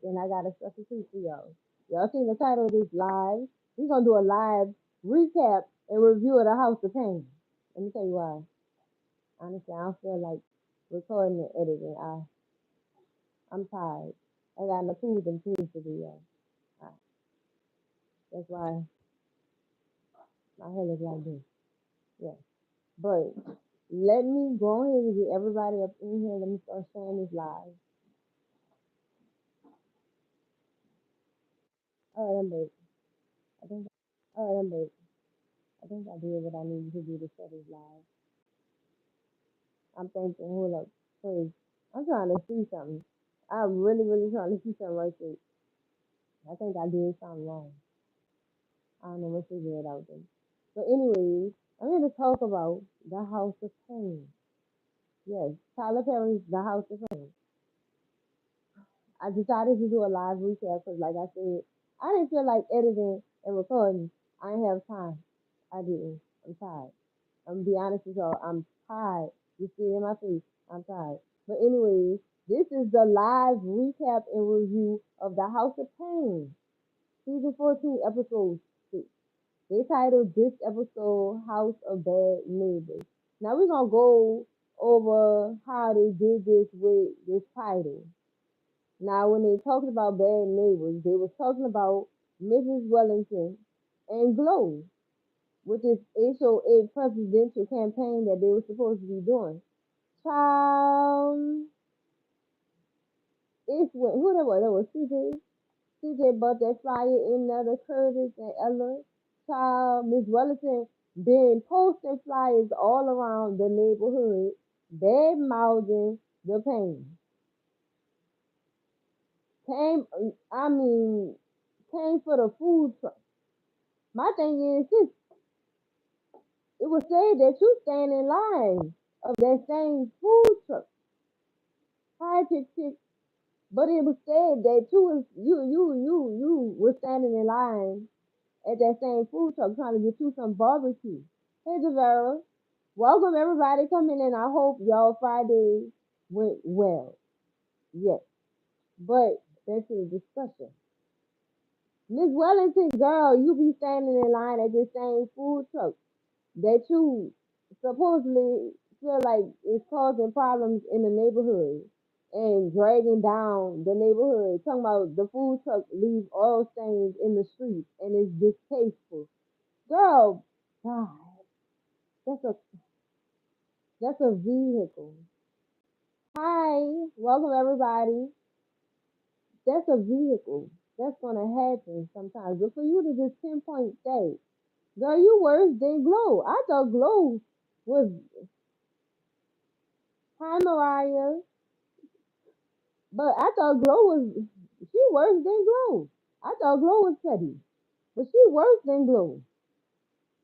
and I got a special treat for y'all. Y'all seen the title of this live? We're gonna do a live recap and review of the House of Pain. Let me tell you why. Honestly, I don't feel like recording and editing. I'm tired. I got no food and things to do, y'all. Uh, That's why my head is like this. Yeah. But let me go ahead and get everybody up in here. Let me start sharing this live. All right, I'm back. I think. All right, I'm back. I think I did what I needed to do to shut this live. I'm thinking, hold up, cause I'm trying to see something. I'm really, really trying to see something right quick. I think I did something wrong. I don't know what figure it out then. So, anyways, I'm here to talk about the House of Pain. Yes, Tyler Perry's The House of Pain. I decided to do a live recap because, like I said, I didn't feel like editing and recording. I didn't have time. I didn't. I'm tired. I'm gonna be honest with y'all. I'm tired. You see it in my face. I'm tired. But anyways, this is the live recap and review of The House of Pain, season 14, episode 6. They titled this episode House of Bad Neighbors. Now we're gonna go over how they did this with this title. Now, when they talked about bad neighbors, they was talking about Mrs. Wellington and Glow, which is HOA presidential campaign that they were supposed to be doing. Child, it's when who that was? That was CJ. CJ bought that flyer in there, the Curtis and Ella. Child, Miss Wellington been posting flyers all around the neighborhood, bad mouthing the Payne. Came, I mean, came for the food truck. My thing is this: it was said that you stand in line of that same food truck. Hi, chick. But it was said that you was standing in line at that same food truck trying to get you some barbecue. Hey, Javera, welcome everybody coming in. I hope y'all Friday went well. Yes, but that's a discussion. Miss Wellington, girl, you be standing in line at this same food truck that you supposedly feel like is causing problems in the neighborhood and dragging down the neighborhood. Talking about the food truck leaves oil stains in the street and it's distasteful. Girl, God, that's a that's a vehicle. Hi, welcome everybody. That's a vehicle. That's gonna happen sometimes. But for you to just pinpoint that, girl, you worse than Glow. I thought Glow was hi Mariah. But I thought Glow was she worse than Glow. I thought Glow was petty, but she worse than Glow.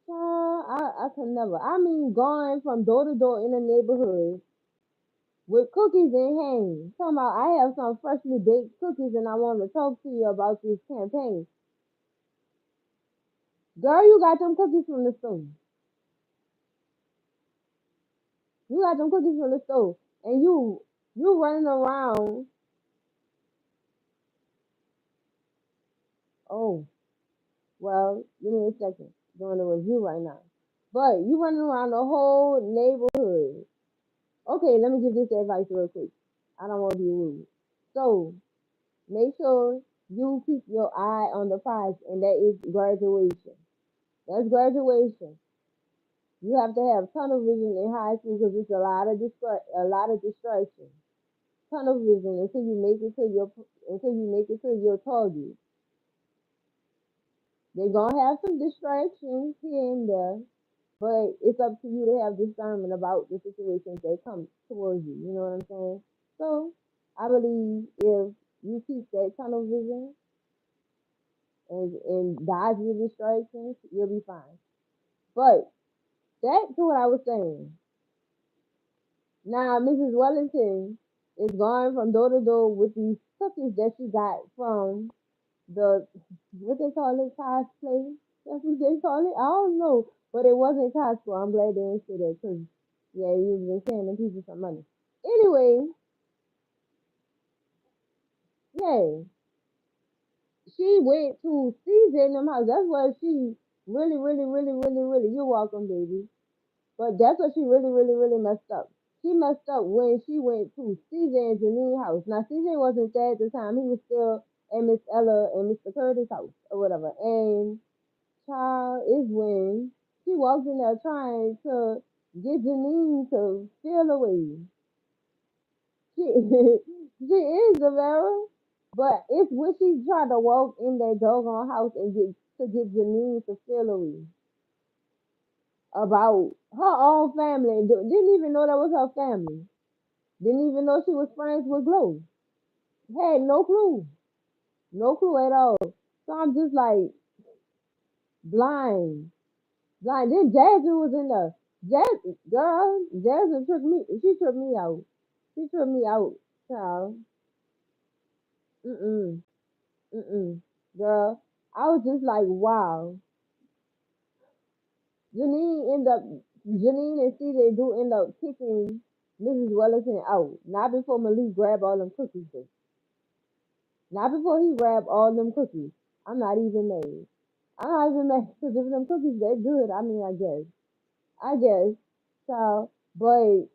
I could never. I mean, going from door to door in the neighborhood with cookies in hand. Talking about I have some freshly baked cookies and I want to talk to you about this campaign. Girl, you got them cookies from the store. You got them cookies from the store, and you running around. Oh, well, give me a second. Doing a review right now. But you running around the whole neighborhood. Okay, let me give this advice real quick. I don't want to be rude. So make sure you keep your eye on the prize, and that is graduation. That's graduation. You have to have tunnel vision in high school because it's a lot of distraction. Tunnel vision until you make it to your target. They're gonna have some distractions here and there, but it's up to you to have discernment about the situations that come towards you. You know what I'm saying? So I believe if you keep that tunnel vision and dodge your distractions, you'll be fine. But back to what I was saying. Now Mrs. Wellington is going from door to door with these cookies that she got from the what they call it cosplay. That's what they call it. I don't know, but it wasn't Costco. I'm glad they didn't say that because yeah, you've been paying them people some money. Anyway, yeah. she went to CJ in them house. That's where she really, really, really, really, really. You're welcome, baby. But that's what she really, really, really messed up. She messed up when she went to CJ and Janine house. Now CJ wasn't there at the time. He was still at Miss Ella and Mr. Curtis' house or whatever. And child is when she walked in there trying to get Janine to feel away. She she is a Vera, but it's when she tried to walk in that doggone house and get Janine to feel away about her own family. And didn't even know that was her family. Didn't even know she was friends with Glow. Had no clue, no clue at all. So I'm just like blind, blind. Then Jasmine was in there. Jasmine tripped me. She tripped me out. She tripped me out, child. Mm-mm, mm-mm. Girl, I was just like, wow. Janine end up, Janine and CJ do end up kicking Mrs. Wellington out. Not before Malik grabbed all them cookies. Though. Not before he grabbed all them cookies. I'm not even mad. I'm not even mad because if them cookies that good, I mean, I guess. I guess. So, but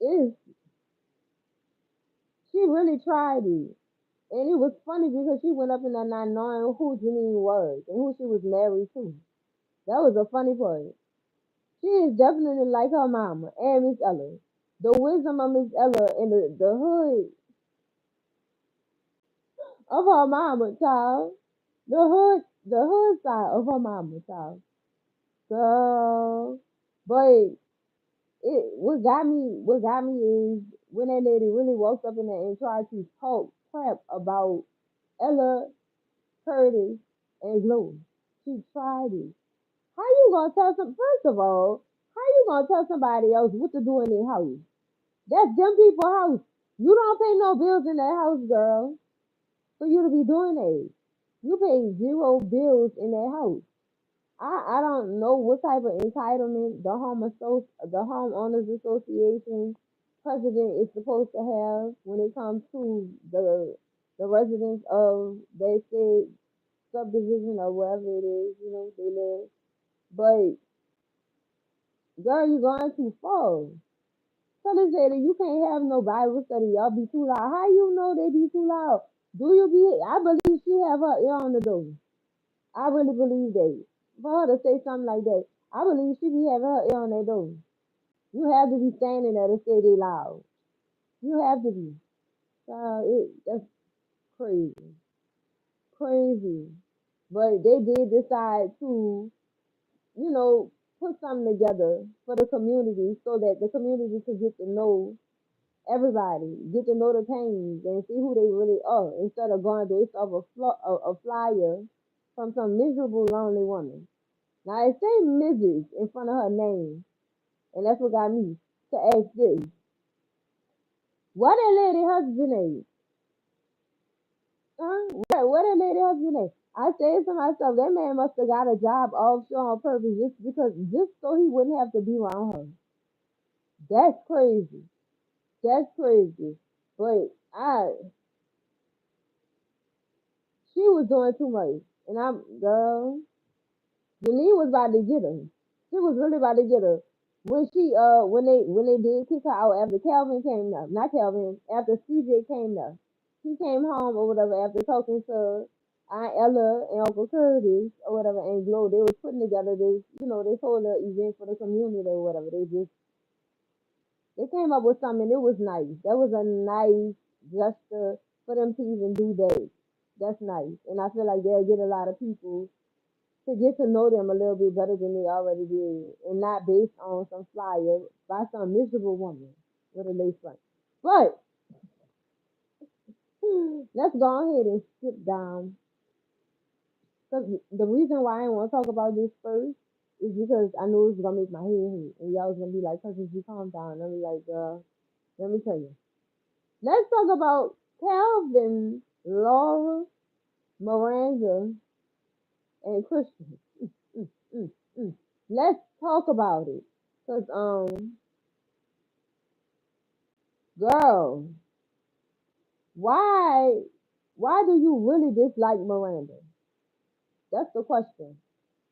it's, she really tried it. And it was funny because she went up in there not knowing who Janine was and who she was married to. That was a funny part. She is definitely like her mama and Miss Ella. The wisdom of Miss Ella and the hood of her mama, child. The hood side of her mama, child. Girl. But what got me is when that lady really walked up in there and tried to talk crap about Ella, Curtis, and Glow. She tried it. How you gonna tell some? First of all, how you gonna tell somebody else what to do in their house? That's them people house. You don't pay no bills in that house, girl, for you to be doing that. You pay zero bills in that house. I don't know what type of entitlement the homeowners association president is supposed to have when it comes to the residents of their said subdivision or wherever it is, they live. But girl, you're going too far. Tell this lady you can't have no Bible study. Y'all be too loud. How you know they be too loud? Do you be? I believe she have her ear on the door. I really believe that. For her to say something like that, I believe she be having her ear on that door. You have to be standing there to say they loud. You have to be. That's crazy, crazy. But they did decide to, you know, put something together for the community so that the community could get to know everybody, get to know the Paynes and see who they really are instead of going based off a flyer from some miserable, lonely woman. Now, it say Mrs. in front of her name, and that's what got me to ask this. What that lady husband is? Huh? What that lady husband is? I said to myself, that man must have got a job offshore on purpose just so he wouldn't have to be around her. That's crazy. That's crazy. But she was doing too much. And girl, Janine was about to get her. She was really about to get her. When they did kick her out after Calvin came up, not Calvin, after CJ came up. He came home or whatever after talking to Aunt Ella and Uncle Curtis or whatever and Glow. They was putting together this whole little event for the community or whatever. They came up with something. It was nice. That was a nice gesture for them to even do that. That's nice. And I feel like they'll get a lot of people to get to know them a little bit better than they already did, and not based on some flyer by some miserable woman with a lace front. But let's go ahead and skip down. Cause the reason why I want to talk about this first is because I knew it was gonna make my head hurt, and y'all was gonna be like, "Cousins, you calm down." And I'm like, "Girl, let me tell you." Let's talk about Calvin, Laura, Miranda, and Christian. Mm, mm, mm. Let's talk about it. Cause girl, why? Why do you really dislike Miranda? That's the question.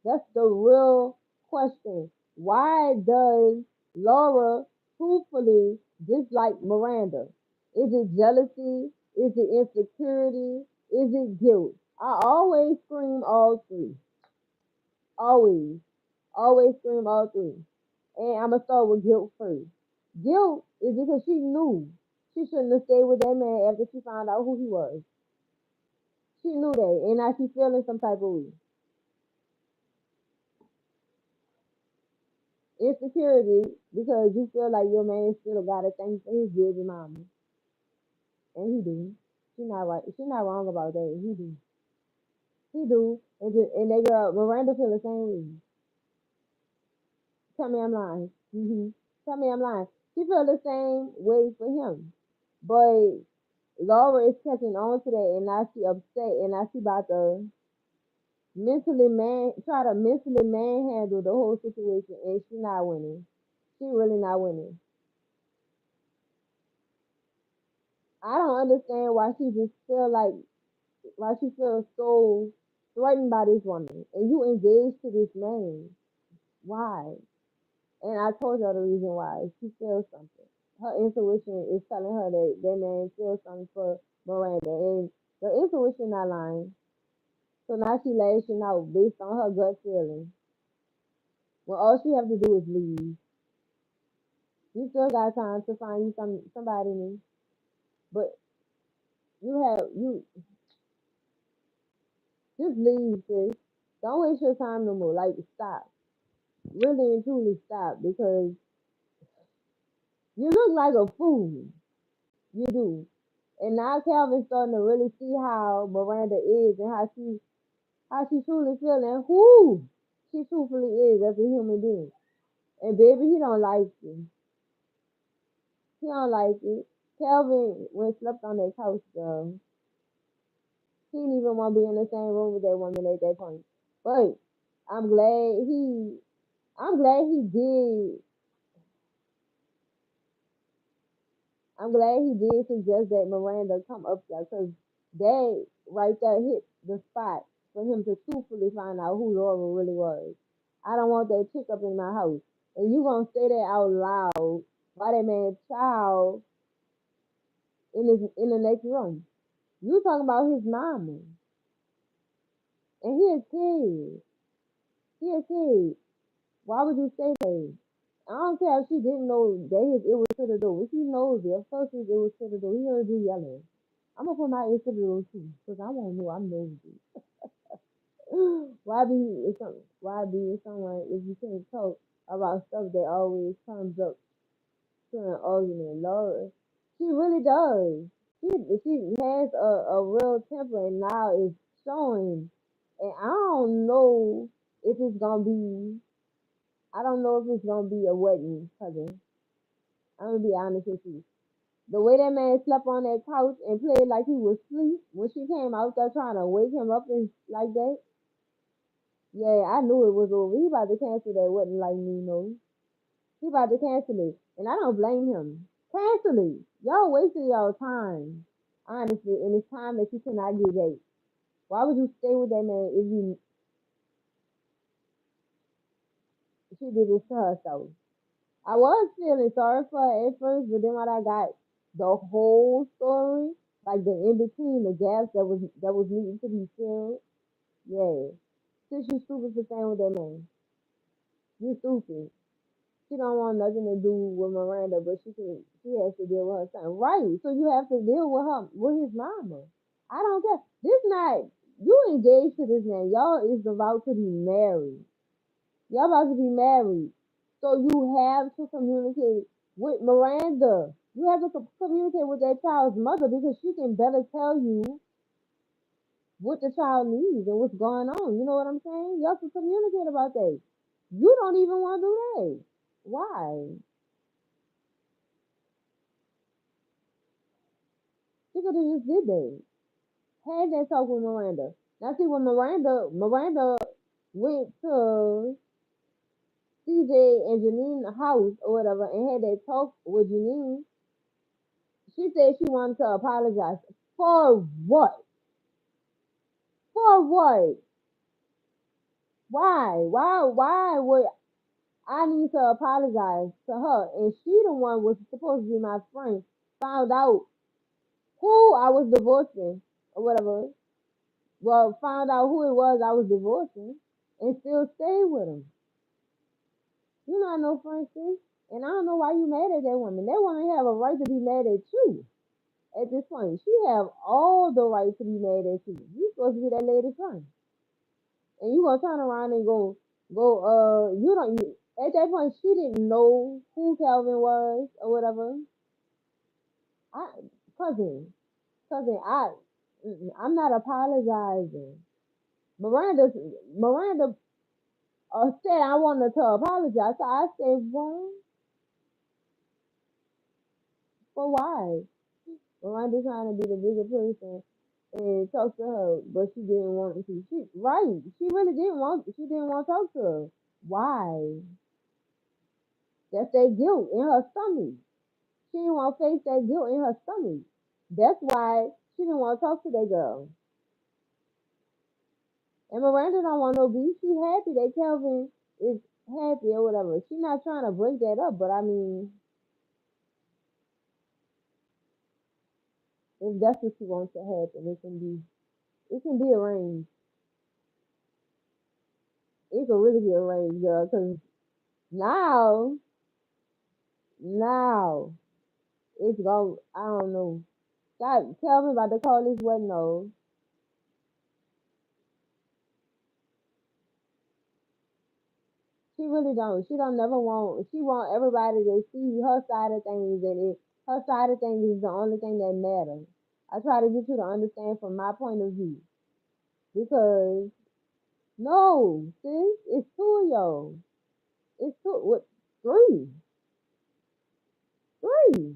That's the real question. Why does Laura truthfully dislike Miranda? Is it jealousy? Is it insecurity? Is it guilt? I always scream all three. Always. Always scream all three. And I'm going to start with guilt first. Guilt is because she knew she shouldn't have stayed with that man after she found out who he was. She knew that. And now she's feeling some type of way. Insecurity because you feel like your man still got to thank for his baby mama, and he do. She not right. She not wrong about that. He do. He do. And they girl Miranda feel the same way. Tell me I'm lying. Tell me I'm lying. She feel the same way for him, but Laura is catching on to that, and now she upset, and now she about to try to mentally manhandle the whole situation, and she not winning. She really not winning. I don't understand why she just feel like why she feels so threatened by this woman and you engaged to this man. Why? And I told her the reason why. She feels something. Her intuition is telling her that that man feels something for Miranda and the intuition not lying. So now she lashing out based on her gut feeling. Well all she have to do is leave. You still got time to find you somebody new. But you just leave, sis. Don't waste your time no more. Like stop. Really and truly stop because you look like a fool. You do. And now Calvin's starting to really see how Miranda is and how she truly feeling who she truthfully is as a human being. And baby, he don't like you. He don't like it. Calvin when slept on that couch, girl. He didn't even want to be in the same room with that woman at that point. But I'm glad he I'm glad he did I'm glad he did suggest that Miranda come up there because that right there hit the spot for him to truthfully find out who Laura really was. I don't want that chick up in my house. And you gonna say that out loud while that man's child in the next room. You talking about his mama. And he a kid. He a kid. Why would you say that? I don't care if she didn't know that it was to the door. She knows it. Of course it was to the door. He heard you yelling. I'm gonna put my ear to the door too, cause I want to know. I'm nosy. Why be with someone if you can't talk about stuff that always comes up to an argument? Lord, she really does. She has a real temper, and now it's showing. And I don't know if it's gonna be. I don't know if it's gonna be a wedding, cousin. I'm gonna be honest with you. The way that man slept on that couch and played like he was asleep when she came out there trying to wake him up and like that, yeah, I knew it was over. He about to cancel that wasn't like me, no. He about to cancel it. And I don't blame him. Cancel it. Y'all wasting y'all time. Honestly, and it's time that you cannot get back. Why would you stay with that man if you she did this to herself? I was feeling sorry for her at first, but then when I got the whole story, like the in between, the gaps that was needing to be filled, yeah. Since you stupid for staying with that man. You stupid. She don't want nothing to do with Miranda, but she has to deal with her son. Right. So you have to deal with her with his mama. I don't care. This not you engaged to this man. Y'all is about to be married. Y'all about to be married. So you have to communicate with Miranda. You have to communicate with that child's mother because she can better tell you what the child needs and what's going on. You know what I'm saying? You have to communicate about that. You don't even want to do that. Why? She could have just did that. Had that talk with Miranda. Now see when Miranda went to CJ and Janine's house or whatever and had that talk with Janine, she said she wanted to apologize. For what? For what? Why would I need to apologize to her? And she the one was supposed to be my friend. Found out who I was divorcing or whatever. Well, found out who it was I was divorcing and still stayed with him. You not no friend, sis. And I don't know why you mad at that woman. That woman have a right to be mad at you at this point. She have all the right to be mad at you. You supposed to be that lady's friend. And you gonna turn around and you don't you, at that point she didn't know who Calvin was or whatever. I cousin, cousin, I'm not apologizing. Miranda said I wanted to apologize. So I said, well, for why? Miranda trying to be the bigger person and talk to her, but she didn't want to. She right. She really didn't want. She didn't want to talk to her. Why? That's that guilt in her stomach. She didn't want to face that guilt in her stomach. That's why she didn't want to talk to that girl. And Miranda don't want no beef. She happy that Kelvin is happy or whatever. She not trying to break that up, but I mean, if that's what she wants to happen, it can be arranged. It can really be arranged, girl. Cause now, now it's going. I don't know. God, Kelvin about to call this wedding off. She really don't. She don't never want. She want everybody to see her side of things, and her side of things is the only thing that matters. I try to get you to understand from my point of view because no, sis, it's two of y'all. It's two. What? Three, three.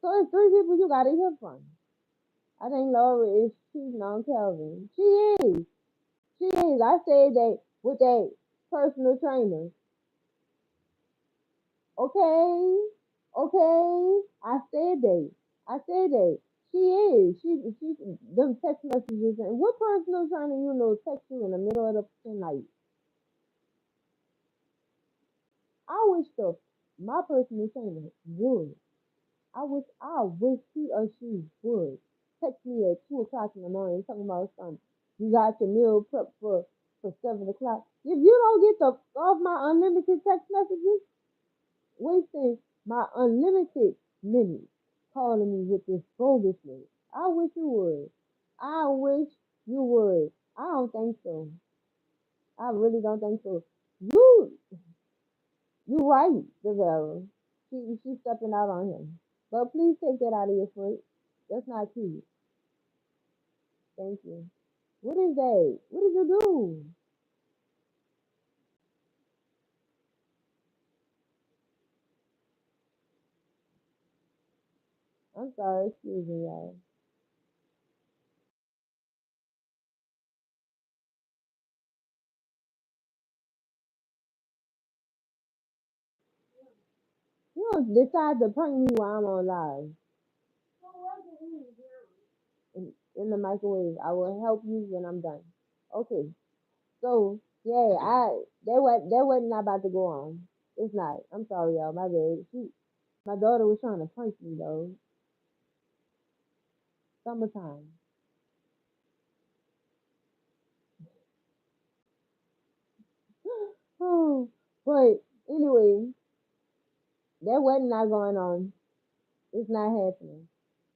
So it's three people you gotta hear from. I think Laura is cheating on Kelvin. She is. She is. I said that with that personal trainer. Okay, okay. I said that. I said that. She is. She. Them text messages and what personal trainer you know text you in the middle of the night? I wish my personal trainer would. I wish he or she would text me at 2 o'clock in the morning talking about something. You got your meal prep for 7 o'clock. If you don't get the off my unlimited text messages, wasting my unlimited minutes calling me with this bogusness. I wish you would. I wish you would. I don't think so. I really don't think so. You you right, Devera. She's stepping out on him. But please take that out of your foot. That's not cute. Thank you. What is that? What did you do? I'm sorry, excuse me, y'all. You don't decide to prank me while I'm on live in the microwave. I will help you when I'm done. Okay. So yeah, that wasn't not about to go on. It's not. I'm sorry, y'all. My bad. My daughter was trying to prank me though. Summertime. Oh, but anyway, that wasn't not going on. It's not happening.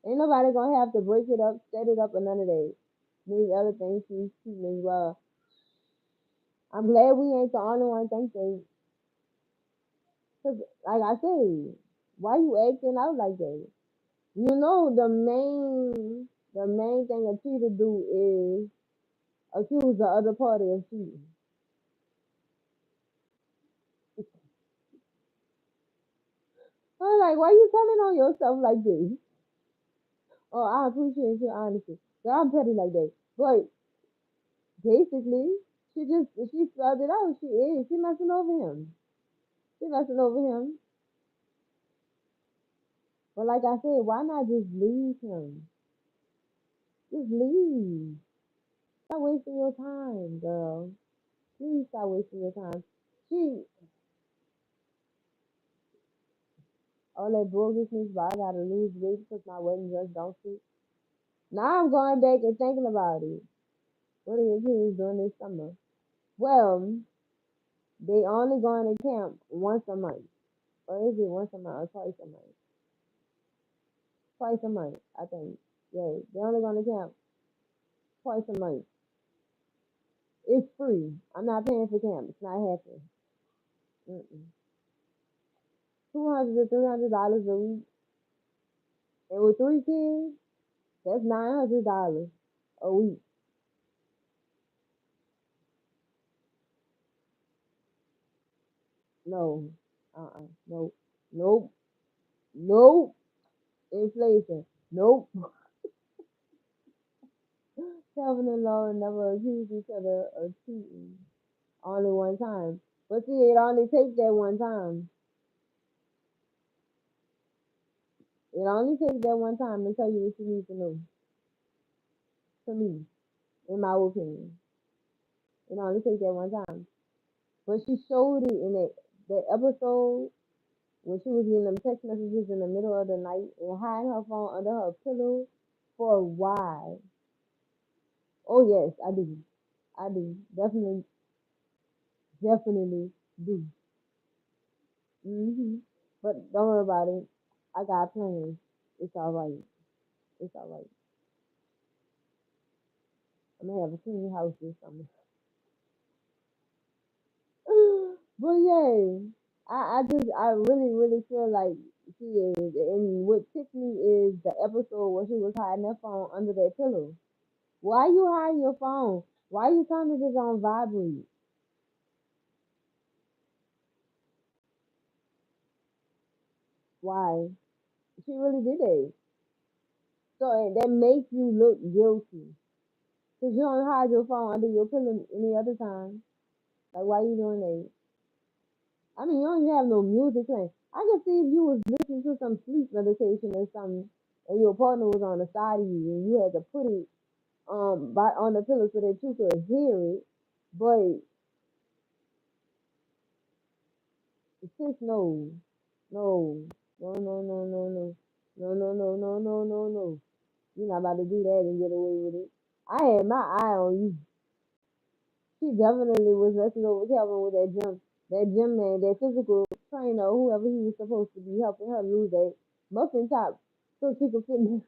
Ain't nobody gonna have to break it up, set it up, or none of that. These other things she's cheating as well. I'm glad we ain't the only one think that. Cause like I said, why you acting out like that? You know the main thing a cheater do is accuse the other party of cheating. I'm like, why you telling on yourself like this? Oh, I appreciate your honesty. So I'm petty like that. But basically, she spelled it out. She messing over him. She messing over him. But like I said, why not just leave him? Just leave. stop wasting your time, girl. Please stop wasting your time. She all that bullshit, but I gotta lose weight because my wedding dress don't fit. Now I'm going back and thinking about it. What are your kids doing this summer? Well, they only going to camp once a month. Or is it once a month or twice a month? Twice a month, I think. Yeah, they only going to camp twice a month. It's free. I'm not paying for camp. It's not happening. Mm-mm. $200 to $300 a week. And with 3 kids, that's $900 a week. No. Nope. Nope. Nope. Inflation. Nope. Calvin and Lauren never accused each other of cheating. Only one time. But see, it only takes that one time. It only takes that one time to tell you what you need to know. To me, in my opinion. It only takes that one time. But she showed it in that episode when she was getting them text messages in the middle of the night and hiding her phone under her pillow for a while. Oh yes, I do. I do. Definitely, definitely do. But don't worry about it. I got plans. It's all right. It's all right. I'm gonna have a clean house this summer. But yeah, I really, really feel like she is. And what ticked me is the episode where she was hiding her phone under that pillow. Why you hiding your phone? Why you turning this on vibrate? Why? She really did it. So that makes you look guilty. Cause you don't hide your phone under your pillow any other time. Like why you doing that? I mean, you don't even have no music playing. I could see if you was listening to some sleep meditation or something, and your partner was on the side of you, and you had to put it by on the pillow so that you could hear it. But sis, no, no, no, no, no, no, no, no, no, no, no, no, no, no. You're not about to do that and get away with it. I had my eye on you. She definitely was messing over Calvin with that gym man, that physical trainer, whoever he was supposed to be helping her lose that muffin top so she could fit in,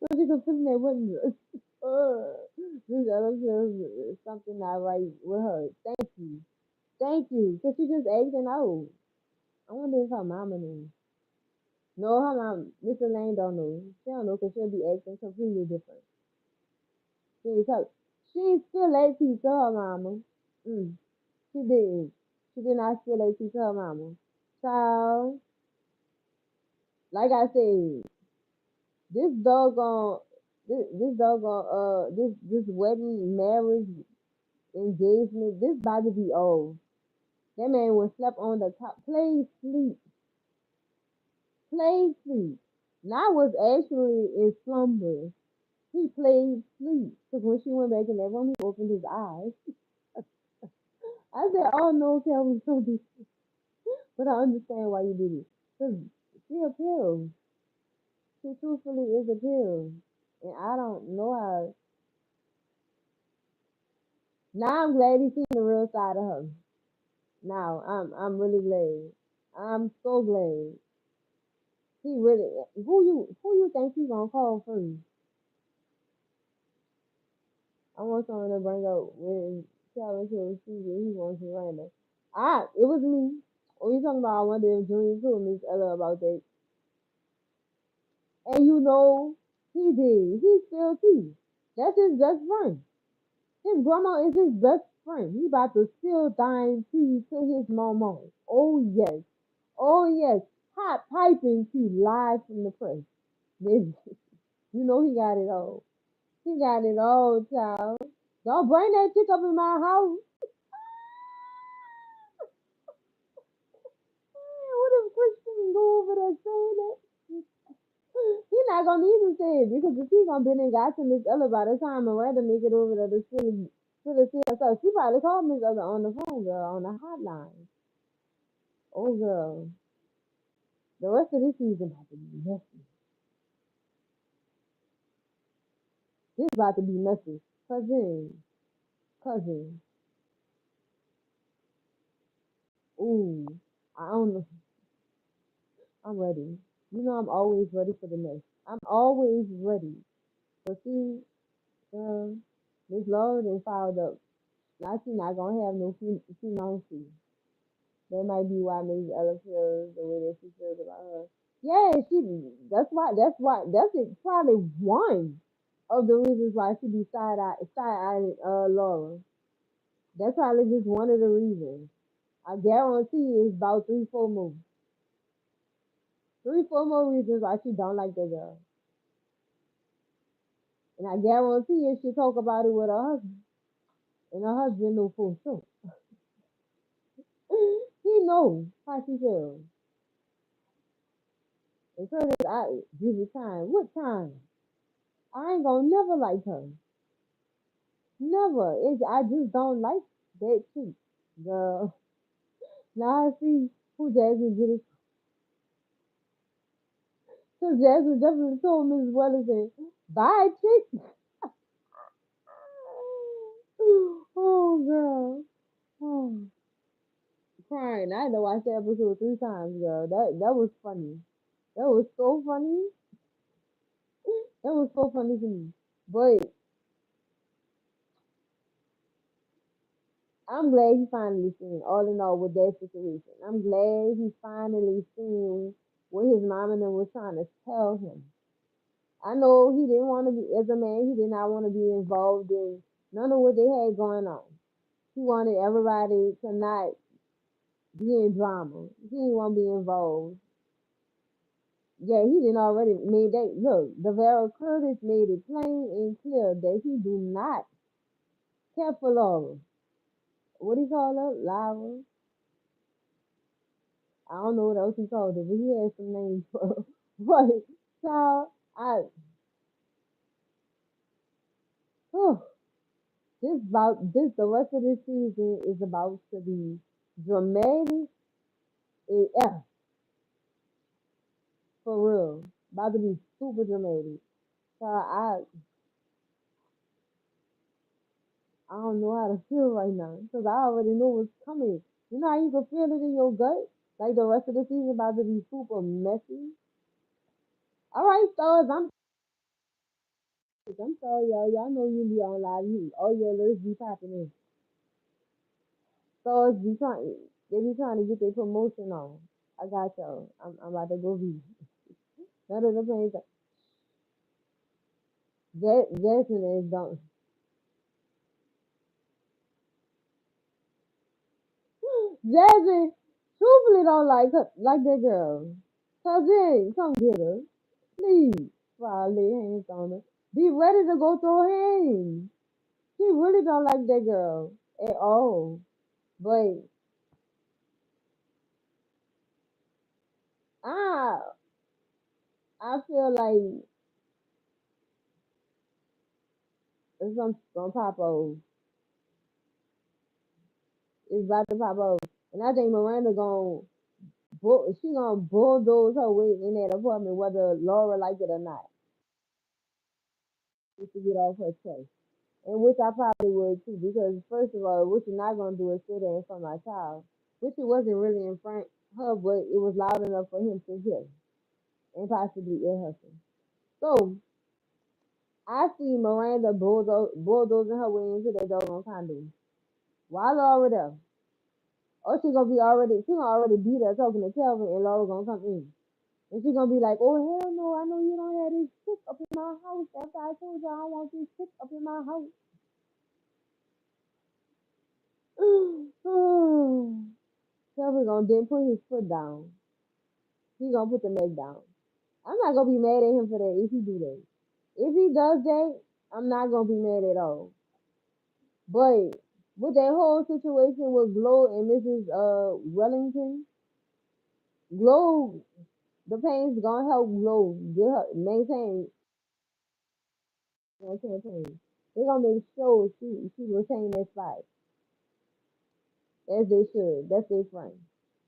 so she could fit in that wedding dress. This other feels something not right with her. Thank you, cause she just acting out. I wonder if her mama knows. No, her mom, Mr. Lane don't know. She don't know, cause she'll be acting completely different. She ain't tell. She ain't still at to her mama. Mm. She didn't. She did not feel like she told her mama. So, like I said, this doggone, this doggone, this wedding, marriage, engagement, this about to be old. That man was slept on the top, played sleep. Now was actually in slumber. He played sleep. Because when she went back in that room, he opened his eyes. I said, oh no, Kelvin, so this. But I understand why you did it. Because she a pill. She truthfully is a pill. And I don't know how. Now I'm glad he's seen the real side of her. Now I'm really glad. I'm so glad. He really who you think he's gonna call first? I want someone to bring up when Calvin to see that he wants Miranda. It was me. When you talking about I wonder if Junior told Miss Ella about that. And you know he did. He still see. That's his best friend. His grandma is his best friend. He about to spill dying tea to his mama. Oh yes. Oh yes. Hot piping tea live from the press. Baby, you know he got it all. He got it all, child. Don't bring that chick up in my house. What if Christian go over there saying that? He not gonna need to say it because if she gonna been and got to Miss Ella by the time Miranda make it over there to see herself, she probably called Miss Ella on the phone, girl, on the hotline. Oh, girl, the rest of this season about to be messy. This about to be messy. Cousin. Ooh, I don't know. I'm ready. You know I'm always ready for the next. I'm always ready. But see, Miss Laura done filed up. Now she not gonna have no female fee. That might be why Miss Ella feels the way that she feels about her. Yeah, she. That's it, probably one of the reasons why she be side eyeing Laura. That's probably just one of the reasons. I guarantee it's about three, four more reasons why she don't like that girl. And I guarantee if she talk about it with her husband, and her husband know for sure. He knows how she feels. And Curtis, I give you time. What time? I ain't gonna never like her. Never. I just don't like that chick. Girl. Now I see who Jasmine get it. Cause Jasmine definitely told Mrs. Wellington, bye chick. Oh girl. Oh, crying. I had to watch that episode 3 times, girl. That was funny. That was so funny. That was so funny to me. But I'm glad he finally seen, all in all, with that situation. I'm glad he finally seen what his mom and them was trying to tell him. I know he didn't want to be, as a man, he did not want to be involved in none of what they had going on. He wanted everybody to not be in drama. He didn't want to be involved. Yeah, he didn't already made that. Look, DeVera Curtis made it plain and clear that he do not care for Laura. What do you call her? Lyra? I don't know what else he called it, but he had some names for her. But, child, oh, the rest of this season is about to be dramatic AF, for real. About to be super dramatic. So I don't know how to feel right now because I already know what's coming. You know how you can feel it in your gut? Like the rest of the season about to be super messy. All right, stars, I'm sorry, y'all. Y'all know you be on live. All your alerts be popping in. Stars they be trying to get their promotion on. I got y'all. I'm about to go be. None of the things. Jasmine is done. Jasmine truthfully don't like that girl. Cousin, come get her. Please. While I lay hands on her. Be ready to go throw hands. She really don't like that girl at all. But I I feel like it's gonna pop off. It's about to pop off. And I think Miranda she gonna bulldoze her way in that apartment whether Laura like it or not. Just to get off her chest. And which I probably would too, because first of all, what you're not gonna do is sit there in front of my child. Which it wasn't really in front of her, but it was loud enough for him to hear and possibly ear hustle. So I see Miranda bulldozing her way into that doggone condo. While Laura there. Or she gonna already be there talking to Kelvin and Laura gonna come in. And she gonna be like, oh hell no, I know you don't have this chick up in my house. After I told you I don't want this chick up in my house. Kelvin gonna then put his foot down. He gonna put the neck down. I'm not gonna be mad at him for that if he do that. If he does that, I'm not gonna be mad at all. But with that whole situation with Glow and Mrs. Wellington, Glow The Payne's gonna help Glow get her maintain her campaign. They're gonna make sure she retain that spot as they should. That's their friend.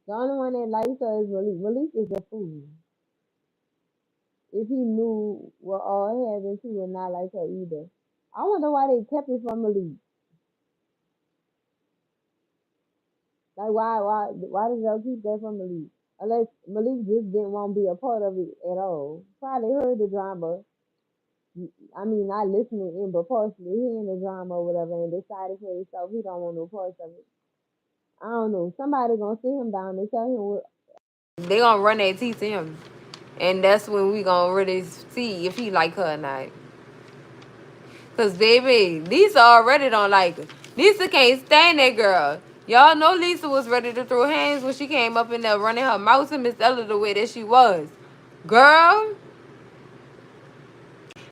The only one that likes her is Malik. Malik is a fool. If he knew what all happened, he would not like her either. I wonder why they kept it from Malik. Like why did y'all keep that from Malik? Unless Malik just didn't want to be a part of it at all. Probably heard the drama. I mean, not listening in, but partially hearing the drama or whatever, and decided for himself he don't want no parts of it. I don't know. Somebody gonna sit him down and tell him what. They gonna run that teeth to him, and that's when we gonna really see if he like her or not. Cause baby, Lisa already don't like her. Lisa can't stand that girl. Y'all know Lisa was ready to throw hands when she came up in there running her mouth to Miss Ella the way that she was. Girl,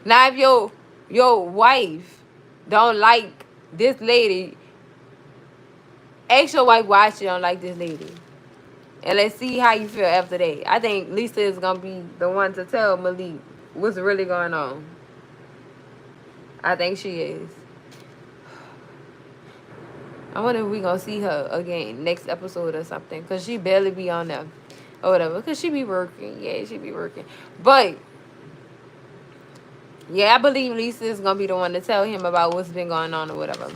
now if your wife don't like this lady, ask your wife why she don't like this lady. And let's see how you feel after that. I think Lisa is gonna be the one to tell Malik what's really going on. I think she is. I wonder if we gonna see her again next episode or something. Cause she barely be on there. Or whatever. Cause she be working. Yeah, she be working. But yeah, I believe Lisa is gonna be the one to tell him about what's been going on or whatever.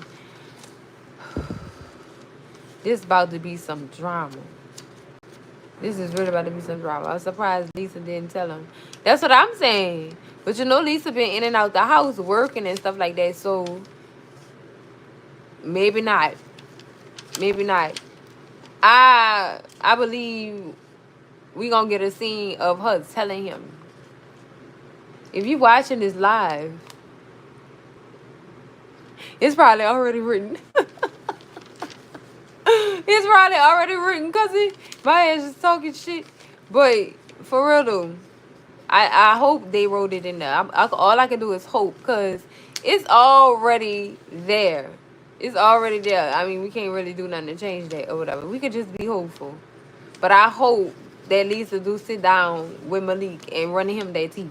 This about to be some drama. This is really about to be some drama. I'm surprised Lisa didn't tell him. That's what I'm saying. But you know Lisa been in and out the house working and stuff like that. So maybe not. Maybe not. I believe we gonna get a scene of her telling him. If you watching this live, it's probably already written. It's probably already written because my ass is talking shit. But for real though, I hope they wrote it in there. All I can do is hope because it's already there. It's already there. I mean, we can't really do nothing to change that or whatever. We could just be hopeful. But I hope that Lisa do sit down with Malik and run him that tea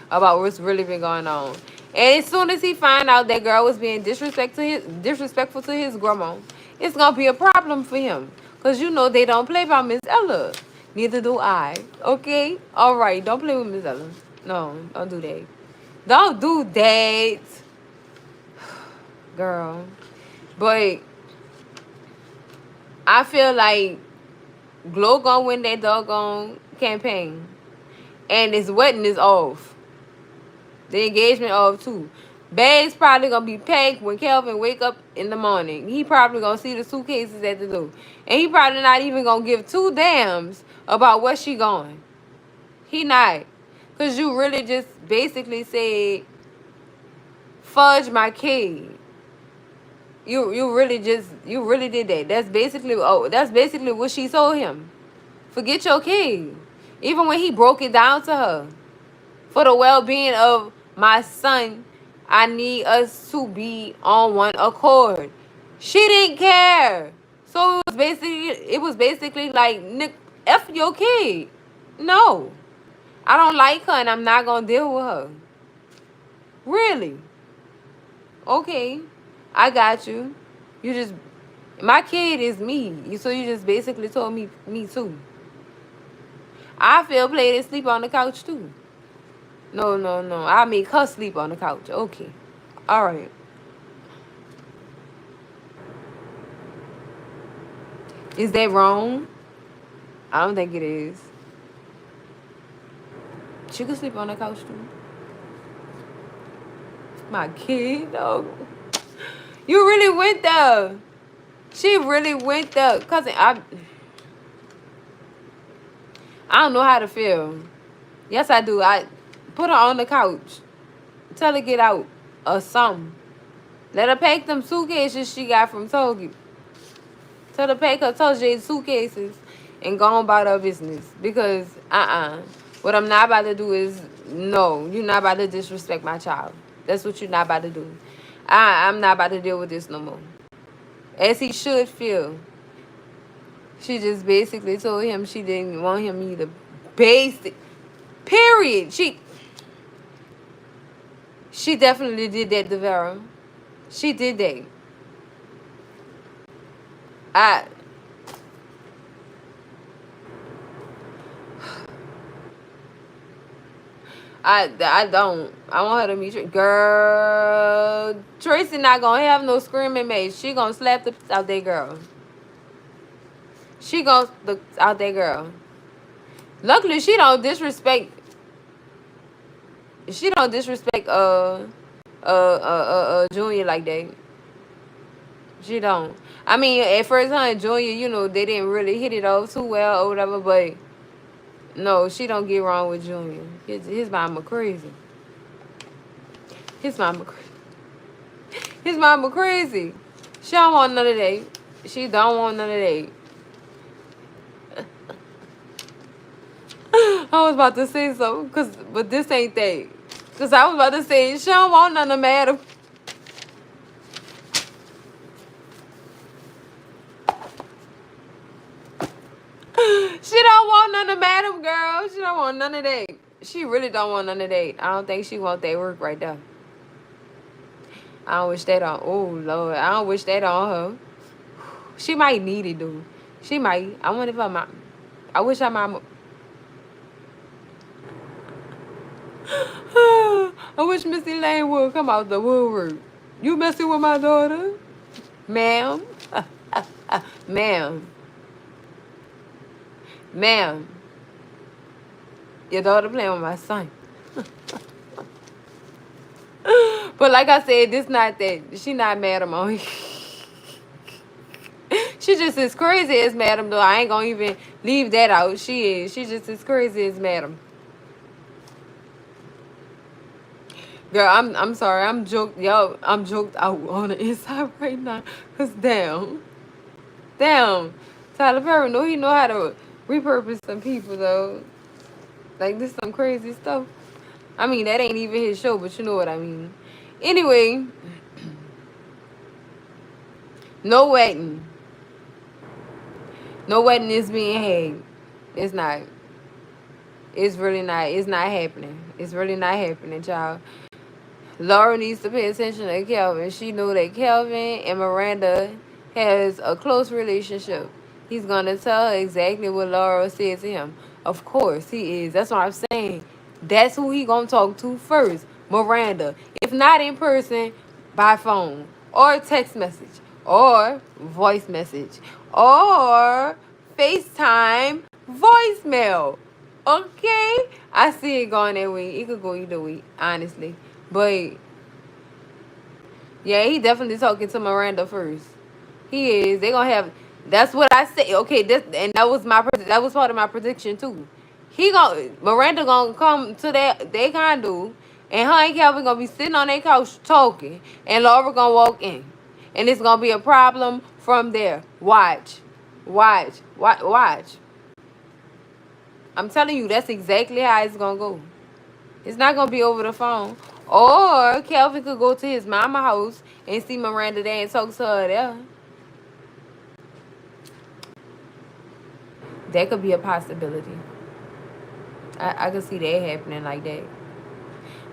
about what's really been going on. And as soon as he find out that girl was being disrespectful to his grandma, it's gonna be a problem for him. Cause you know they don't play by Miss Ella. Neither do I. Okay? Alright, don't play with Miss Ella. No, don't do that. Don't do that. Girl. But I feel like Glow gonna win that doggone campaign. And his wedding is off. The engagement off too. Bags probably gonna be packed when Kelvin wake up in the morning. He probably gonna see the suitcases at the door. And he probably not even gonna give two damns about where she going. He not. Cause you really just basically said, fudge my kid. You really did that. That's basically what she told him. Forget your kid. Even when he broke it down to her. For the well-being of my son, I need us to be on one accord. She didn't care. So it was basically like, Nick, F your kid. No. I don't like her and I'm not gonna deal with her. Really? Okay. I got you. My kid is me. So you just basically told me too. I feel played and sleep on the couch too. No. I make her sleep on the couch. Okay. All right. Is that wrong? I don't think it is. She could sleep on the couch too. My kid, though. You really went there. She really went there. Cousin, I don't know how to feel. Yes, I do. I put her on the couch. Tell her get out or something. Let her pack them suitcases she got from Togi. Tell her pack her Togi suitcases and go on about her business. Because, what I'm not about to do is, no, you're not about to disrespect my child. That's what you're not about to do. I'm not about to deal with this no more. As he should feel. She just basically told him she didn't want him either. basic. Period. She definitely did that to Vera. She did that. I I don't. I want her to meet you. Girl, Tracy not gonna have no screaming match. She gonna slap the out that girl. She gonna the out that girl. Luckily, she don't disrespect. She don't disrespect Junior like that. She don't. I mean, at first, her and Junior, you know, they didn't really hit it off too well or whatever. But no, she don't get wrong with Junior. His mama crazy. His mama crazy. His mama crazy. She don't want none of that. She don't want none of that. I was about to say something, but this ain't that. Cause I was about to say she don't want none of Madam. She don't want none of Madam, girl. She don't want none of that. She really don't want none of that. I don't think she want that work right there. I don't wish that on. Oh Lord, I don't wish that on her. She might need it, dude. She might. I wonder if her mom. I wish her mama. I wish Missy Lane would come out the woodwork. You messing with my daughter, ma'am? Ma'am. Ma'am. Your daughter playing with my son. But like I said, this not that. She not Madam on. She just as crazy as Madam though. I ain't gonna even leave that out. She is. She just as crazy as Madam. Girl, I'm sorry. I'm joked. Yo, I'm joked out on the inside right now. Cause damn. Tyler Perry he know how to repurpose some people though. Like this some crazy stuff. I mean that ain't even his show, but you know what I mean. Anyway, no wedding. No wedding is being had. It's not. It's really not. It's not happening. It's really not happening, child. Laura needs to pay attention to Kelvin. She knew that Kelvin and Miranda has a close relationship. He's gonna tell her exactly what Laura said to him. Of course he is. That's what I'm saying. That's who he gonna talk to first. Miranda. If not in person, by phone. Or text message. Or voice message. Or FaceTime voicemail. Okay? I see it going that way. It could go either way, honestly. But yeah, he definitely talking to Miranda first. He is. They gonna have. That's what I say. Okay, that was that was part of my prediction too. Miranda gonna come to they condo, and her and Calvin gonna be sitting on their couch talking, and Laura gonna walk in, and it's gonna be a problem from there. Watch. I'm telling you, that's exactly how it's gonna go. It's not gonna be over the phone. Or Kelvin could go to his mama house and see Miranda there and talk to her there. That could be a possibility. I could see that happening like that.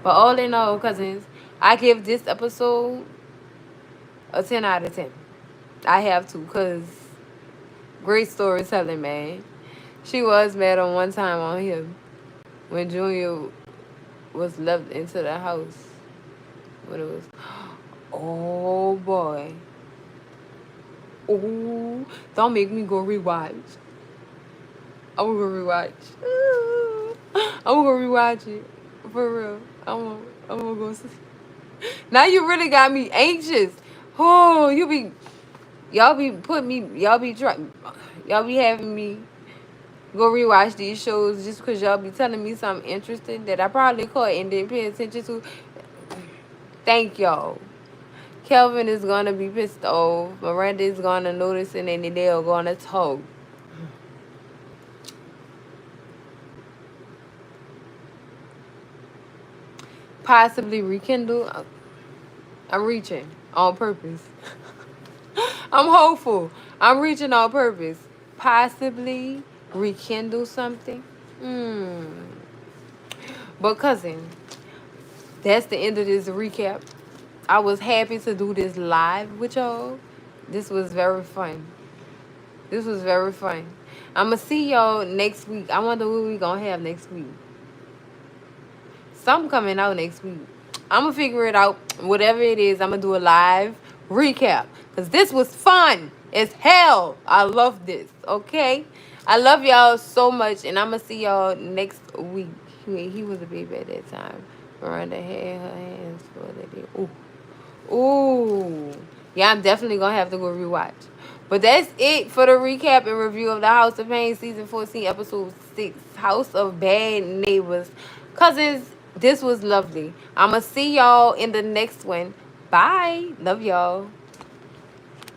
But all in all, cousins, I give this episode a 10 out of 10. I have to, because great storytelling, man. She was mad on one time on him when Junior was left into the house. What it was. Oh, boy. Oh, don't make me go rewatch. I'm gonna rewatch. I'm gonna rewatch it. For real. I'm gonna go see. Now you really got me anxious. Oh, y'all be having me go rewatch these shows just because y'all be telling me something interesting that I probably caught and didn't pay attention to. Thank y'all. Kelvin is gonna be pissed off. Miranda is gonna notice it and they're gonna talk. Possibly rekindle. I'm reaching on purpose. I'm hopeful. I'm reaching on purpose. Possibly rekindle something. Mm. But cousin, that's the end of this recap. I was happy to do this live with y'all. This was very fun. This was very fun. I'ma see y'all next week. I wonder what we gonna have next week. Something coming out next week. I'm gonna figure it out. Whatever it is, I'm gonna do a live recap because this was fun as hell. I love this. Okay, I love y'all so much, and I'm gonna see y'all next week. He was a baby at that time. Miranda had her hands for the day. Ooh, ooh, yeah. I'm definitely gonna have to go rewatch. But that's it for the recap and review of the House of Pain season 14, episode 6, House of Bad Neighbors. Cousins, this was lovely. I'ma see y'all in the next one. Bye. Love y'all.